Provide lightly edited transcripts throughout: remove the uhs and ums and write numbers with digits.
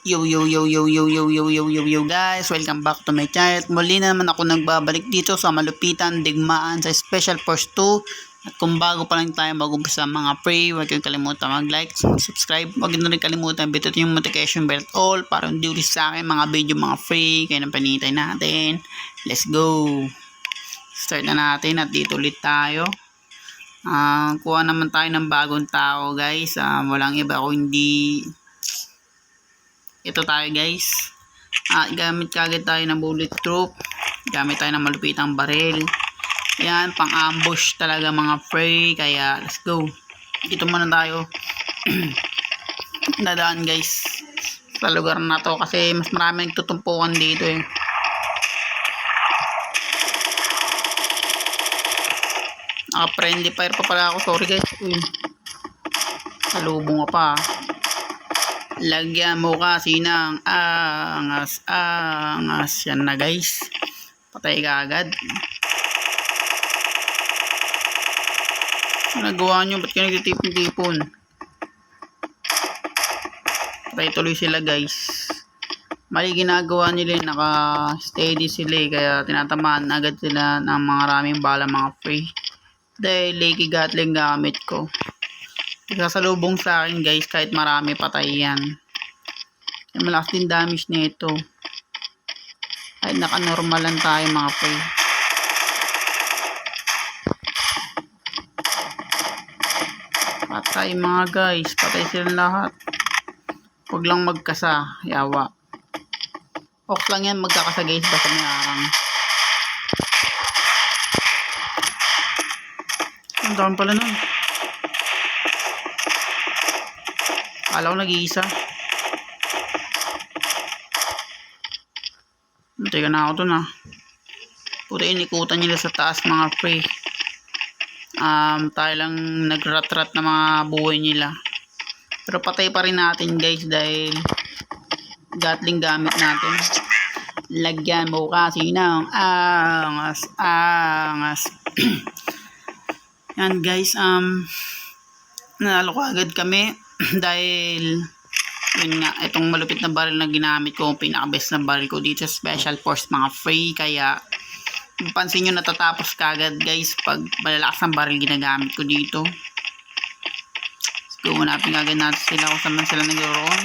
Yo yo yo yo yo yo yo yo yo yo guys, welcome back to my channel. Muli na naman ako nagbabalik dito sa malupitan digmaan sa Special Force 2. At kung bago pa lang tayo mag-umpisa mga pre, huwag kayong kalimutan mag-like, subscribe. Huwag nyo rin kalimutan bitin yung notification bell all para hindi ulit sa akin mga video mga free. Kaya nang panitay natin. Let's go. Start na natin at dito ulit tayo. Kuha naman tayo ng bagong tao guys. Walang iba kung hindi ito tayo guys. Gamit kagad tayo ng bulletproof. Gamit tayo ng malupitang baril. Yan, pang ambush talaga mga free. Kaya let's go. Dito muna tayo. Dadaan guys sa lugar na to kasi mas marami nagtutumpukan dito eh. Naka-friendly fire pa pala ako. Sorry guys. Uy. Salubong pa. Lagyan mo kasi ng angas. Yan na guys. Patay ka agad. Ano nagawa nyo? Ba't kayo nagtitipon-tipon? Patay tuloy sila guys. Mali ginagawa nila. Naka-steady sila kaya tinatamaan agad sila ng mga maraming bala mga free. Dahil Lakey Gatling gamit ko. Nagsasalubong sa akin guys kahit marami patay yan. Malakas din damage nito. Kahit naka-normal lang tayo mga pre. Patay mga guys. Patay sila lahat. Huwag lang magkasa. Yawa. Ox lang yan magkakasa guys. Basta may arang. Ang down pala nun. Kala ko nag-iisa. Teka na ako dun Puta inikutan nila sa taas mga pre. Tayo lang nagrat-rat na mga buhay nila. Pero patay pa rin natin guys dahil Gatling gamit natin. Lagyan mo kasi ng angas. Yan guys, nanalo ko agad kami dahil yun nga, itong malupit na baril na ginamit ko, pinaka-best na baril ko dito sa Special Force mga free. Kaya pansin nyo natatapos kagad guys pag malalakas ang baril ginagamit ko dito. Let's go, hanapin kagad natin sila kung saan man sila nagroon.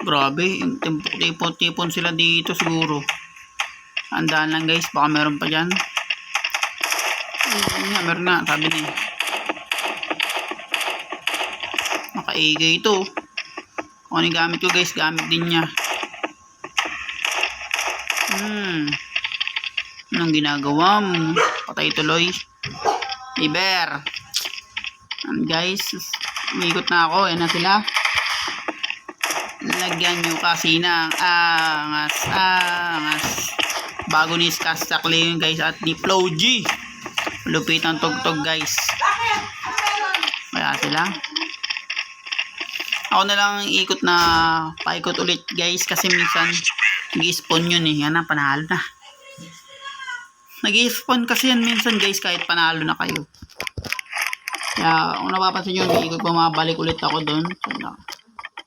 Grabe, tipon sila dito siguro. Andaan lang guys, baka meron pa dyan. Meron nga, sabi niya. Naka-egay ito. Kung ano gamit ko guys, gamit din niya. Anong ginagawa mo? Patay tuloy. Iber. Guys, umikot na ako. Yan na sila. Lagyan nyo kasi ng angas. Bago ni Skastakli yun guys at ni Flow G. Lupit ang tugtog guys. Kaya sila. Ako na lang ikot na paikot ulit guys kasi minsan nag-i-spawn yun eh. Yan na, panalo na. Nag-i-spawn kasi yan minsan guys kahit panalo na kayo. Kaya kung napapansin nyo, ikot bumabalik ulit ako doon.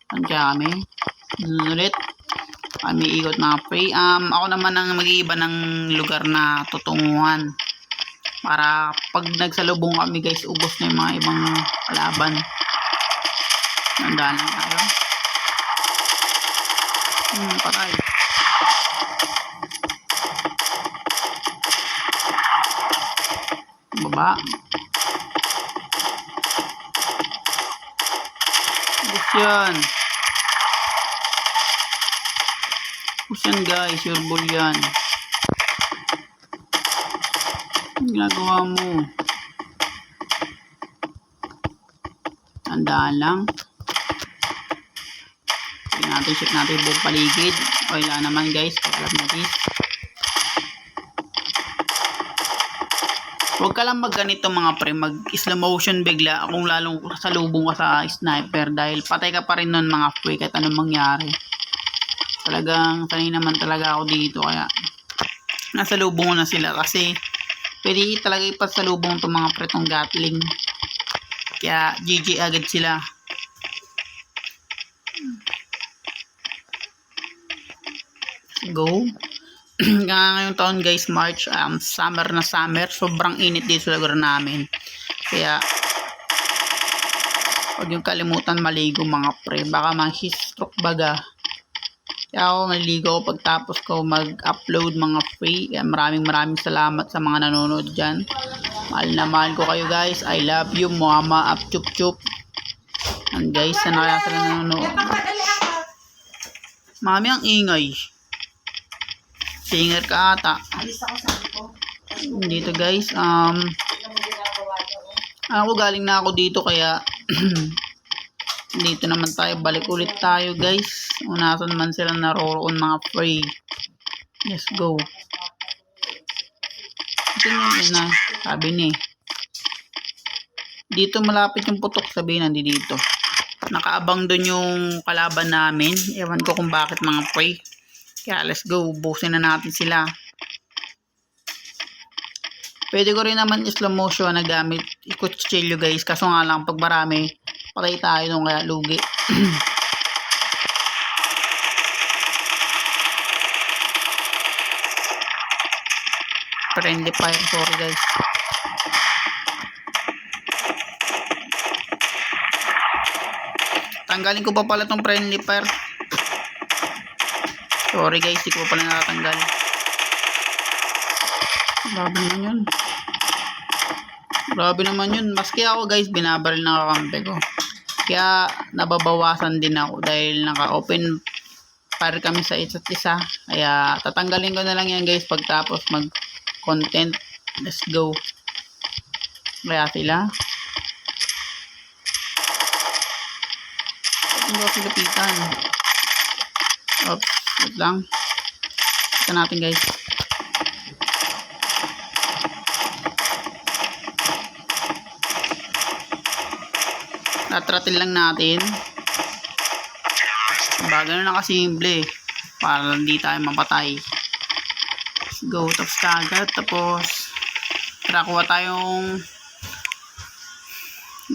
Saan kaya kami? Ulit. Kami ikot na pre. Ako naman ang mag-iiba ng lugar na tutunguhan. Para pag nagsalubong kami guys, ubos na yung mga ibang kalaban. Nandaan lang tayo. Patay. Baba. Ubos yan. Ubos yan guys, your ball yan. Ginagawa mo. Tandaan lang. Check natin yung buong paligid. Wala naman guys. Pagkalap natin. Huwag ka lang magganito mga pre. Mag slow motion bigla. Kung lalong salubong ka sa sniper. Dahil patay ka pa rin nun mga pre. Kahit anong mangyari. Talagang sanay naman talaga ako dito. Kaya nasalubong ko na sila. Kasi Pwede talaga ipasalubong itong mga pretong Gatling. Kaya GG agad sila. Go. Ngayong taon guys, March, summer na summer. Sobrang init dito sa lugar namin. Kaya huwag yung kalimutan maligo mga pre. Baka ma-stroke baga. Kaya ako naliligo ko pagtapos ko mag-upload mga free. Kaya maraming salamat sa mga nanonood dyan. Mahal na mahal ko kayo guys. I love you. Mama up chup chup. And guys, sana kaya sila nanonood. Mami ang ingay. Singer ka ata. Dito guys, ako galing na ako dito kaya dito naman tayo, balik ulit tayo guys. Unasan man sila naroroon mga free. Let's go. Ito yun na, sabi ni. Dito malapit yung putok, sabi na dito. Nakaabang doon yung kalaban namin. Ewan ko kung bakit mga free. Kaya let's go, busin na natin sila. Pwede ko rin naman slow motion na gamit ikutsilyo guys. Kaso nga lang pag marami, patay tayo nung kaya lugi. Friendly fire, sorry guys. Tanggalin ko pa pala tong friendly fire. Sorry guys, di ko pala nakatanggal. Grabe naman yun. Grabe naman yun. Maski ako guys, binabaril ng kakampi ko. Kaya nababawasan din ako dahil naka-open fire kami sa isa't isa. Kaya tatanggalin ko na lang yan guys pagtapos mag-content. Let's go. Kaya sila. Hindi ako silapitan. Oops. Wait lang. Ito natin guys. Natratil lang natin. Bagay na nakasimple. Para hindi tayo mapatay. Let's go. Tapos kagad. Tapos kuha tayong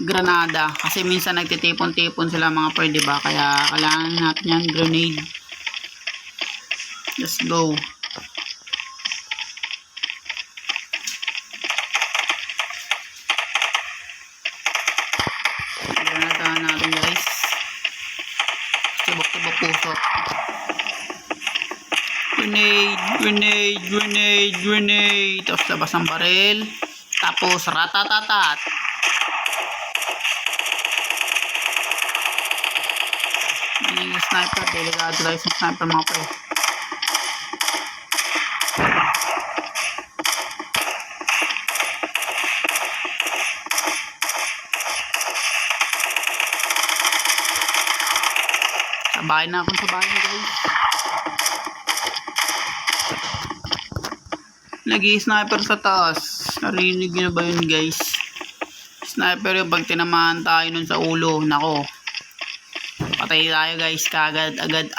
granada. Kasi minsan nagtitipon-tipon sila mga pre, diba? Kaya kailangan natin yan grenade. Let's go. Granada natin guys. Tibok-tibok puso. Grenade. Tapos labas ang baril. Tapos ratatatat. Yung sniper. Delikado tayo sa sniper mga pre. Sabay na akong sabay guys. Nag-i-sniper sa taas. Narinig nyo na ba yun guys? Sniper yung pag tinamaan tayo nun sa ulo. Nako. Patay tayo guys. Kagad. Agad.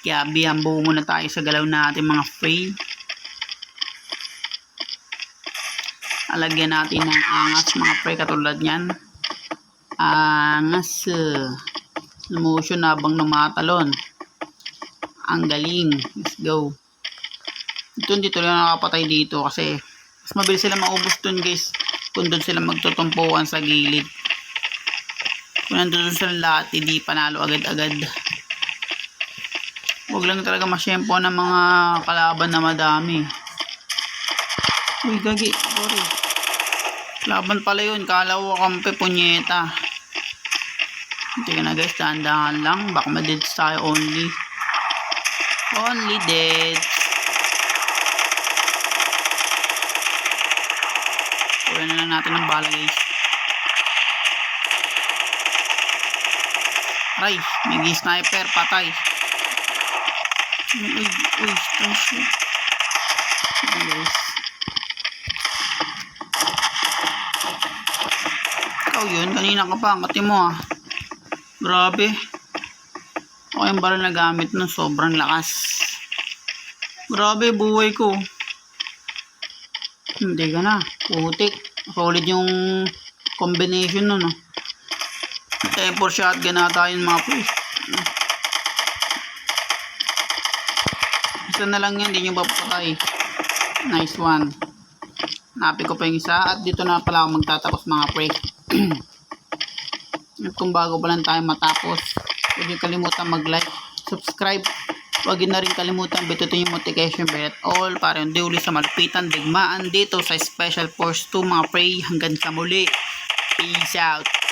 Kaya bihambo muna tayo sa galaw natin mga free. Alagyan natin ng angas mga pre katulad nyan. Angas. Motion habang numatalon. Ang galing. Let's go. Dito lang nakapatay dito kasi mas mabilis sila maubos dun guys kung dun sila magtutumpuan sa gilid. Kung nandun sila lahat, hindi panalo agad-agad. Huwag lang talaga masyempo ng mga kalaban na madami. Uy, gagi. Sorry. Laban pala yun. Kala ko kampe, punyeta. Hindi na guys, dahan-dahan lang. Baka ma-deads tayo only. Only deads. Kuha na lang natin ng bala guys. Aray, may sniper, patay. Uy, station. Guys. Ikaw yun, kanina ka pa, angkatin mo ah. Grabe. Okay yung baril na gamit nun, sobrang lakas. Grabe, buhay ko. Hindi ka na. Putik. Solid yung combination nun, no? M4 shotgun na tayo mga pre. Isa na lang yan, hindi nyo papatay. Nice one. Napi ko pa yung isa. At dito na pala ako magtatapos mga pre. At kung bago pa lang tayo matapos, huwag nyo kalimutan mag-like, subscribe. Huwag nyo na rin kalimutan bitutin yung notification bell at all para hindi uli sa malupitan digmaan dito sa Special Force 2 mga pre. Hanggang sa muli. Peace out.